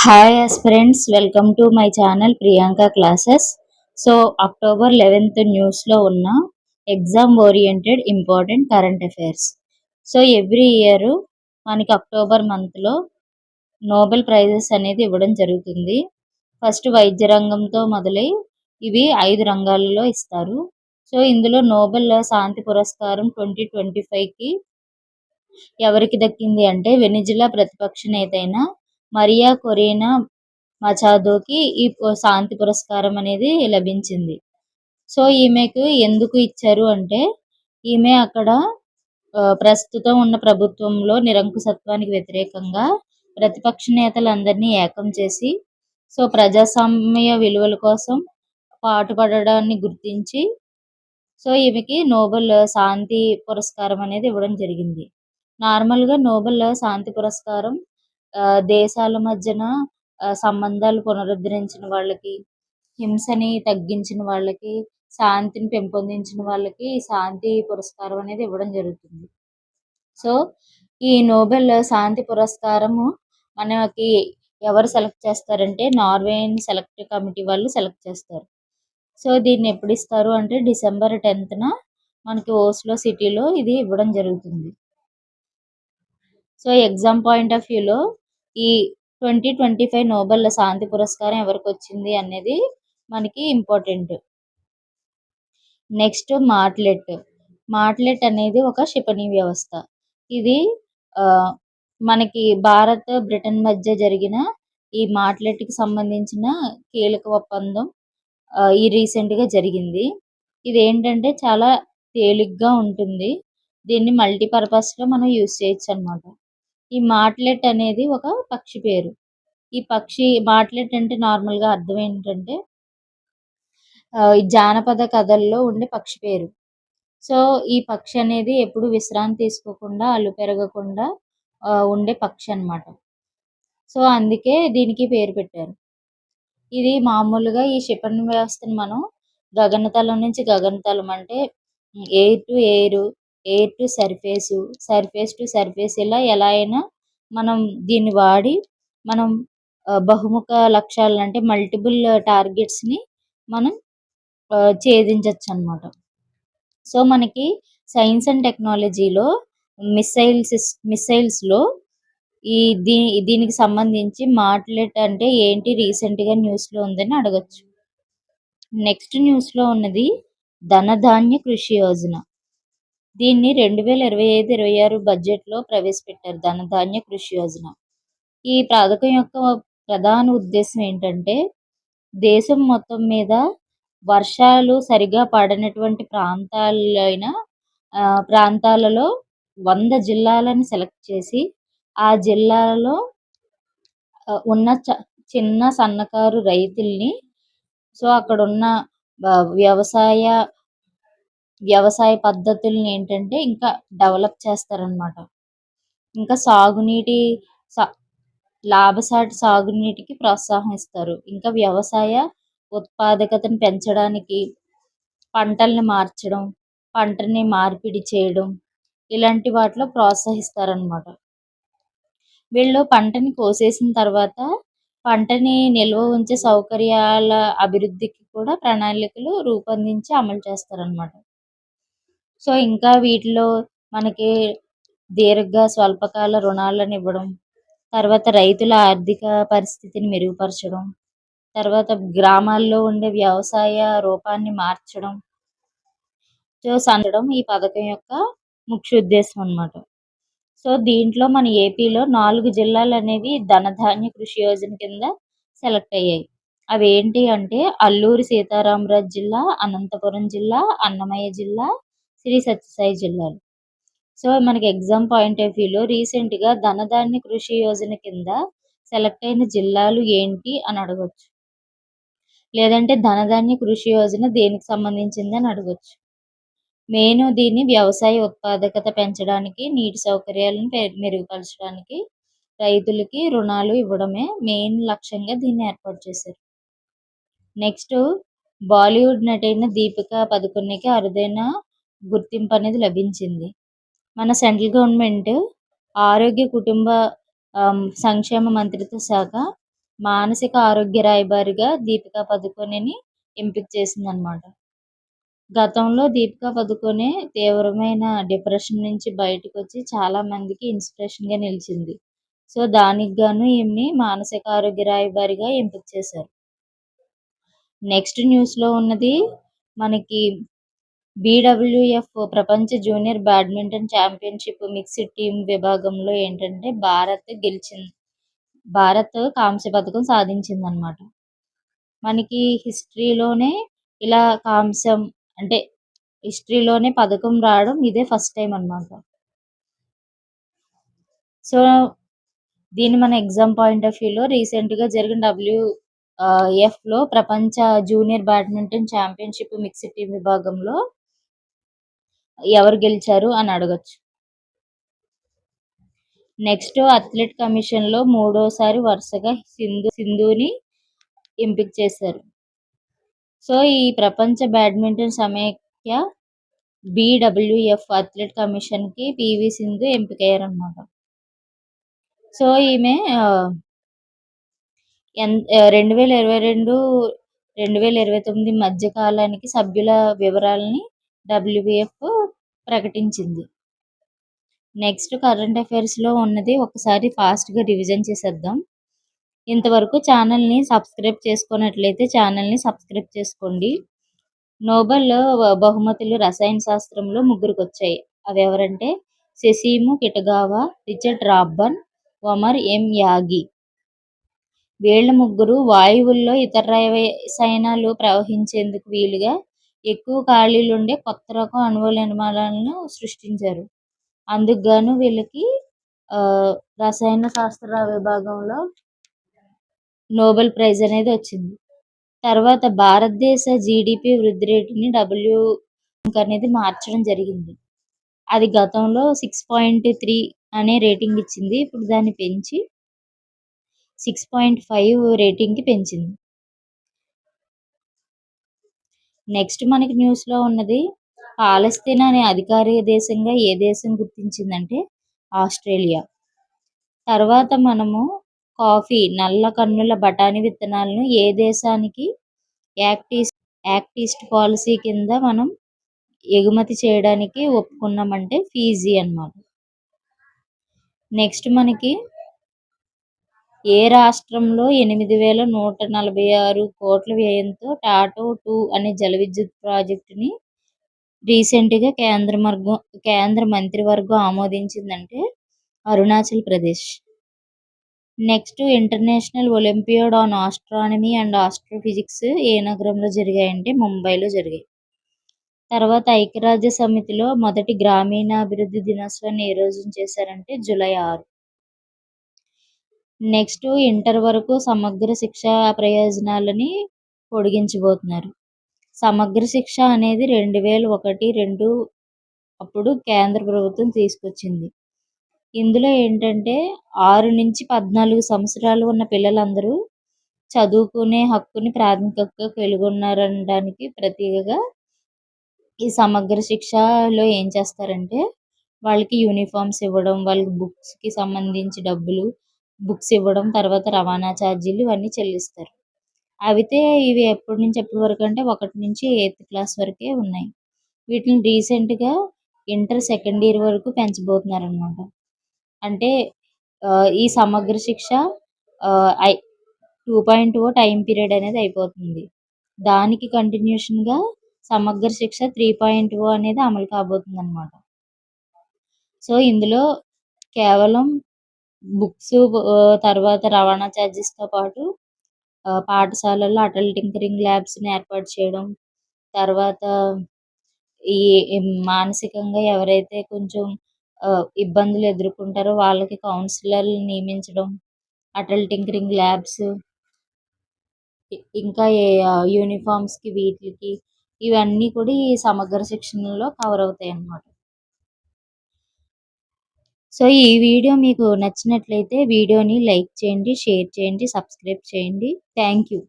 Hi aspirants, welcome to my channel Priyanka classes. So October 11th న్యూస్లో ఉన్న exam oriented important current affairs. So every year మనకి October మంత్లో Nobel prices అనేది ఇవ్వడం జరుగుతుంది. ఫస్ట్ వైద్య రంగంతో మొదలై ఇవి 5 రంగాలలో ఇస్తారు. సో ఇందులో నోబెల్ శాంతి పురస్కారం 2025కి ఎవరికి దక్కింది అంటే వెనిజులా ప్రతిపక్ష నేత అయిన మరియా కొరీనా మచాదోకి ఈ శాంతి పురస్కారం అనేది లభించింది. సో ఈమెకు ఎందుకు ఇచ్చారు అంటే ఈమె అక్కడ ప్రస్తుతం ఉన్న ప్రభుత్వంలో నిరంకుశత్వానికి వ్యతిరేకంగా ప్రతిపక్ష నేతలందరినీ ఏకం చేసి సో ప్రజాస్వామ్య విలువల కోసం పాటుపడడాన్ని గుర్తించి సో ఈమెకి నోబెల్ శాంతి పురస్కారం అనేది ఇవ్వడం జరిగింది. నార్మల్గా నోబెల్ శాంతి పురస్కారం దేశాల మధ్యన సంబంధాలు పునరుద్ధరించిన వాళ్ళకి, హింసని తగ్గించిన వాళ్ళకి, శాంతిని పెంపొందించిన వాళ్ళకి శాంతి పురస్కారం అనేది ఇవ్వడం జరుగుతుంది. సో ఈ నోబెల్ శాంతి పురస్కారము మనకి ఎవరు సెలెక్ట్ చేస్తారంటే నార్వేయన్ సెలెక్ట్ కమిటీ వాళ్ళు సెలెక్ట్ చేస్తారు. సో దీన్ని ఎప్పుడు ఇస్తారు అంటే December 10th మనకి ఓస్లో సిటీలో ఇది ఇవ్వడం జరుగుతుంది. సో ఎగ్జామ్ పాయింట్ ఆఫ్ వ్యూలో ఈ 2025 నోబెల్ శాంతి పురస్కారం ఎవరికి వచ్చింది అనేది మనకి ఇంపార్టెంట్. నెక్స్ట్ మార్ట్లెట్ అనేది ఒక క్షిపణి వ్యవస్థ. ఇది మనకి భారత్ బ్రిటన్ మధ్య జరిగిన ఈ మార్ట్లెట్కి సంబంధించిన కీలక ఒప్పందం ఈ రీసెంట్గా జరిగింది. ఇది ఏంటంటే చాలా తేలిగ్గా ఉంటుంది. దీన్ని మల్టీపర్పస్లో మనం యూజ్ చేయొచ్చు అనమాట. ఈ మార్ట్లెట్ అనేది ఒక పక్షి పేరు. ఈ పక్షి మార్ట్లెట్ అంటే నార్మల్గా అర్థం ఏంటంటే జానపద కథల్లో ఉండే పక్షి పేరు. సో ఈ పక్షి అనేది ఎప్పుడు విశ్రాంతి తీసుకోకుండా అల్లు పెరగకుండా ఉండే పక్షి అన్నమాట. సో అందుకే దీనికి పేరు పెట్టారు. ఇది మామూలుగా ఈ క్షిపణి వ్యవస్థను మనం గగనతలం నుంచి గగనతలం అంటే air to air, air to surface, surface to surface ఇలా ఎలా అయినా మనం దీన్ని వాడి మనం బహుముఖ లక్ష్యాలను అంటే మల్టిపుల్ టార్గెట్స్ని మనం ఛేదించవచ్చు అన్నమాట. సో మనకి సైన్స్ అండ్ టెక్నాలజీలో మిసైల్స్లో ఈ దీనికి సంబంధించి మార్ట్లెట్ అంటే ఏంటి రీసెంట్గా న్యూస్లో ఉందని అడగచ్చు. నెక్స్ట్ న్యూస్లో ఉన్నది ధనధాన్య కృషి యోజన. దీన్ని 2025-26 బడ్జెట్లో ప్రవేశపెట్టారు. ధనధాన్య కృషి యోజన. ఈ పథకం యొక్క ప్రధాన ఉద్దేశం ఏంటంటే దేశం మొత్తం మీద వర్షాలు సరిగా పడనటువంటి ప్రాంతాలలో 100 జిల్లాలను సెలెక్ట్ చేసి ఆ జిల్లాలలో ఉన్న చిన్న సన్నకారు రైతుల్ని సో అక్కడ ఉన్న వ్యవసాయ పద్ధతుల్ని ఏంటంటే ఇంకా డెవలప్ చేస్తారనమాట. ఇంకా లాభసాటి సాగునీటికి ప్రోత్సాహం ఇస్తారు. ఇంకా వ్యవసాయ ఉత్పాదకతను పెంచడానికి పంటల్ని మార్చడం, పంటని మార్పిడి చేయడం ఇలాంటి వాటిలో ప్రోత్సహిస్తారనమాట. వీళ్ళు పంటని కోసేసిన తర్వాత పంటని నిల్వ ఉంచే సౌకర్యాల అభివృద్ధికి కూడా ప్రణాళికలు రూపొందించి అమలు చేస్తారనమాట. సో ఇంకా వీటిలో మనకి స్వల్పకాల రుణాలను ఇవ్వడం, తర్వాత రైతుల ఆర్థిక పరిస్థితిని మెరుగుపరచడం, తర్వాత గ్రామాల్లో ఉండే వ్యవసాయ రూపాన్ని మార్చడం ఈ పథకం యొక్క ముఖ్య ఉద్దేశం అన్నమాట. సో దీంట్లో మన ఏపీలో 4 జిల్లాలు అనేవి ధనధాన్య కృషి యోజన కింద సెలెక్ట్ అయ్యాయి. అవి ఏంటి అంటే అల్లూరి సీతారామరాజు జిల్లా, అనంతపురం జిల్లా, అన్నమయ్య జిల్లా, శ్రీ సత్యసాయి జిల్లాలు. సో మనకి ఎగ్జామ్ పాయింట్ ఆఫ్ వ్యూలో రీసెంట్గా ధనధాన్య కృషి యోజన కింద సెలెక్ట్ అయిన జిల్లాలు ఏంటి అని అడగచ్చు. లేదంటే ధనధాన్య కృషి యోజన దేనికి సంబంధించింది అని అడగచ్చు. మెయిన్ దీన్ని వ్యవసాయ ఉత్పాదకత పెంచడానికి, నీటి సౌకర్యాలను మెరుగుపరచడానికి, రైతులకి రుణాలు ఇవ్వడమే మెయిన్ లక్ష్యంగా దీన్ని ఏర్పాటు చేశారు. నెక్స్ట్ బాలీవుడ్ నటైన దీపికా పదుకొనెకి అరుదైన గుర్తింపు అనేది లభించింది. మన సెంట్రల్ గవర్నమెంట్ ఆరోగ్య కుటుంబ సంక్షేమ మంత్రిత్వ శాఖ మానసిక ఆరోగ్య రాయబారిగా దీపికా పదుకొనెని ఎంపిక చేసిందనమాట. గతంలో దీపికా పదుకొనె తీవ్రమైన డిప్రెషన్ నుంచి బయటకొచ్చి చాలా మందికి ఇన్స్పిరేషన్గా నిలిచింది. సో దానికి గాను ఈమెని మానసిక ఆరోగ్య రాయబారిగా ఎంపిక చేశారు. నెక్స్ట్ న్యూస్లో ఉన్నది మనకి BWF ప్రపంచ junior badminton championship mixed team విభాగంలో ఏంటంటే భారత్ కాంస్య పథకం సాధించిందనమాట. మనకి హిస్టరీలోనే ఇలా కాంస్యం అంటే హిస్టరీలోనే పథకం రావడం ఇదే ఫస్ట్ టైం అనమాట. సో దీన్ని మన ఎగ్జామ్ పాయింట్ ఆఫ్ వ్యూలో రీసెంట్గా జరిగిన WF ప్రపంచ junior badminton championship mixed team విభాగంలో ఎవరు గెలిచారు అని అడగచ్చు. నెక్స్ట్ అథ్లెట్ కమిషన్లో మూడోసారి వరుసగా సింధుని ఎంపిక చేశారు. సో ఈ ప్రపంచ బ్యాడ్మింటన్ సమైక్య BWF అథ్లెట్ కమిషన్కి PV సింధు ఎంపికయ్యారనమాట. సో ఈమె 2022-2029 మధ్య కాలానికి సభ్యుల వివరాలని WF ప్రకటించింది. నెక్స్ట్ కరెంట్ అఫైర్స్లో ఉన్నది ఒకసారి ఫాస్ట్గా రివిజన్ చేసేద్దాం. ఇంతవరకు ఛానల్ని సబ్స్క్రైబ్ చేసుకున్నట్లయితే ఛానల్ని సబ్స్క్రైబ్ చేసుకోండి. నోబెల్ బహుమతులు రసాయన శాస్త్రంలో ముగ్గురికి వచ్చాయి. అవి ఎవరంటే సెసిము కిటగావా, రిచర్డ్ రాబ్బన్, ఒమర్ ఎం యాగి. వీళ్ళ ముగ్గురు వాయువుల్లో ఇతర రసాయనాలు ప్రవహించేందుకు వీలుగా ఎక్కువ ఖాళీలుండే కొత్త రకం అణువుల నిర్మాణాలను సృష్టించారు. అందుకు గాను వీళ్ళకి రసాయన శాస్త్ర విభాగంలో నోబెల్ ప్రైజ్ అనేది వచ్చింది. తర్వాత భారతదేశ GDP వృద్ధి రేటుని అనేది మార్చడం జరిగింది. అది గతంలో 6.3 అనే రేటింగ్ ఇచ్చింది. ఇప్పుడు దాన్ని పెంచి 6.5 రేటింగ్కి పెంచింది. నెక్స్ట్ మనకి న్యూస్లో ఉన్నది పాలస్తీనాని అధికారిక దేశంగా ఏ దేశం గుర్తించిందంటే ఆస్ట్రేలియా. తర్వాత మనము కాఫీ, నల్ల కన్నుల బఠానీ విత్తనాలను ఏ దేశానికి యాక్ట్ ఈస్ట్ పాలసీ కింద మనం ఎగుమతి చేయడానికి ఒప్పుకున్నామంటే ఫీజీ అన్నమాట. నెక్స్ట్ మనకి ఏ రాష్ట్రంలో 8,146 కోట్ల వ్యయంతో టాటో 2 అనే జల విద్యుత్ ప్రాజెక్టుని రీసెంట్గా కేంద్ర మంత్రివర్గం ఆమోదించిందంటే Arunachal Pradesh. Next international olympiad on astronomy and astrophysics ఏ నగరంలో జరిగాయంటే ముంబైలో జరిగాయి. తర్వాత ఐక్యరాజ్య సమితిలో మొదటి గ్రామీణాభివృద్ధి దినోత్సవాన్ని ఏ రోజున చేశారంటే జూలై 6. నెక్స్ట్ ఇంటర్ వరకు సమగ్ర శిక్ష ప్రయోజనాలని పొడిగించబోతున్నారు. సమగ్ర శిక్ష అనేది 2001-2 అప్పుడు కేంద్ర ప్రభుత్వం తీసుకొచ్చింది. ఇందులో ఏంటంటే 6 నుంచి 14 సంవత్సరాలు ఉన్న పిల్లలందరూ చదువుకునే హక్కుని ప్రాథమికంగా కలుగొన్నారనడానికి ప్రతీకగా ఈ సమగ్ర శిక్షలో ఏం చేస్తారంటే వాళ్ళకి యూనిఫామ్స్ ఇవ్వడం, వాళ్ళకి బుక్స్కి సంబంధించి డబ్బులు, బుక్స్ ఇవ్వడం, తర్వాత రవాణా ఛార్జీలు ఇవన్నీ చెల్లిస్తారు. అయితే ఇవి ఎప్పటి నుంచి ఎప్పటి వరకు అంటే 1 నుంచి 8th క్లాస్ వరకే ఉన్నాయి. వీటిని రీసెంట్గా ఇంటర్ సెకండ్ ఇయర్ వరకు పెంచబోతున్నారనమాట. అంటే ఈ సమగ్ర శిక్ష 2.0 టైం పీరియడ్ అనేది అయిపోతుంది. దానికి కంటిన్యూషన్గా సమగ్ర శిక్ష 3.0 అనేది అమలు కాబోతుంది అనమాట. సో ఇందులో కేవలం బుక్స్, తర్వాత రవాణా ఛార్జెస్తో పాటు పాఠశాలల్లో అటల్ టింకరింగ్ ల్యాబ్స్ని ఏర్పాటు చేయడం, తర్వాత ఈ మానసికంగా ఎవరైతే కొంచెం ఇబ్బందులు ఎదుర్కొంటారో వాళ్ళకి కౌన్సిలర్లు నియమించడం, అటల్ టింకరింగ్ ల్యాబ్స్, ఇంకా యూనిఫామ్స్కి వీటికి ఇవన్నీ కూడా ఈ సమగ్ర శిక్షణలో కవర్ అవుతాయి అన్నమాట. సో ఈ వీడియో మీకు నచ్చినట్లయితే వీడియోని లైక్ చేయండి, షేర్ చేయండి, సబ్స్క్రైబ్ చేయండి. Thank you.